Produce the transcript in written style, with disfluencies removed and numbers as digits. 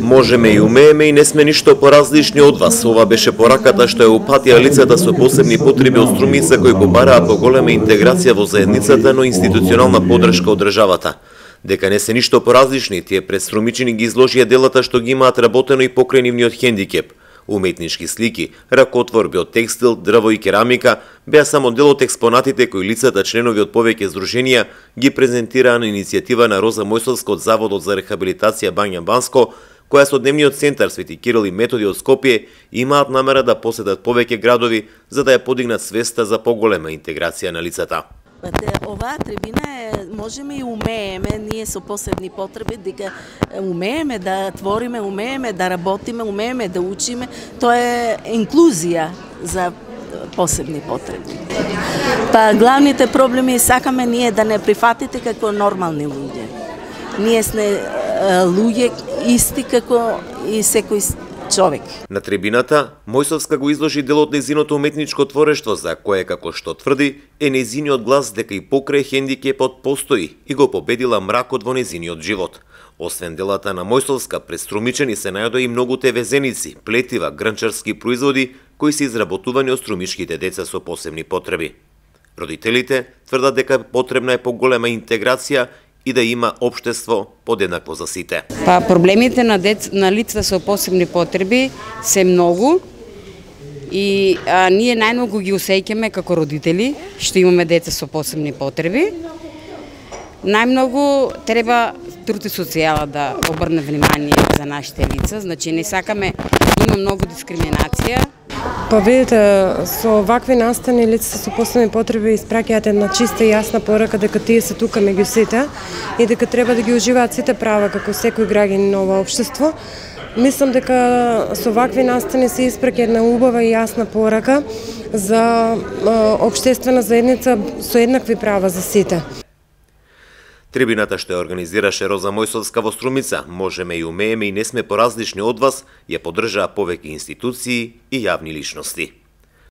Можеме и умееме и не сме ништо поразлични од вас. Ова беше пораката што ја упатија лицата со посебни потреби од Струмица кои побараа поголема интеграција во заедницата, но институционална подршка од државата. Дека не се ништо поразлични, тие пред струмичани ги изложија делата што ги имаат работено и покрај нивниот хендикеп. Уметнички слики, ракотворби од текстил, дрво и керамика беа само дел од експонатите кои лицата членови од повеќе здруженија ги презентираа на иницијатива на Роза Мојсовска од Заводот за рехабилитација Бања Банско, која со дневниот центар Свети Кирил и Методи од Скопје имаат намера да посетат повеќе градови за да ја подигнат свеста за поголема интеграција на лицата. Оваа трибина можеме и умееме, ние со посебни потреби, дека умееме да твориме, умееме да работиме, умееме да учиме, тоа е инклузија за посебни потреби. Па главните проблеми сакаме ние да не прифатите како нормални луѓе. Ние сме луѓе исти како и секој човек. На трибината Мојсовска го изложи дел од нејзиното уметничко творештво за кое, како што тврди, е нејзиниот глас дека и покрај хендикепот постои и го победила мракот во нејзиниот живот. Освен делата на Мојсовска, пред струмичани се најдоа и многу везеници, плетива, грнчарски производи кои се изработувани од струмичките деца со посебни потреби. Родителите тврдат дека потребна е поголема интеграција и да има општество подеднакво за сите. Па проблемите на лица со посебни потреби се многу и ние најмногу ги осеќаме како родители што имаме деца со посебни потреби. Најмногу треба труд и социјала да обрне внимание за нашите лица, значи не сакаме, има многу дискриминација. Па видите, со вакви настани лица со посебни потреби испраќаат една чиста и јасна порака дека тие се тука меѓу сите и дека треба да ги уживаат сите права како секој граѓанин на ова општество. Мислам дека со вакви настани се испраќа една убава и јасна порака за општествена заедница со еднакви права за сите. Трибината што ја организираше Роза Мојсовска во Струмица, можеме и умееме и не сме поразлични од вас, ја поддржаа повеќе институции и јавни личности.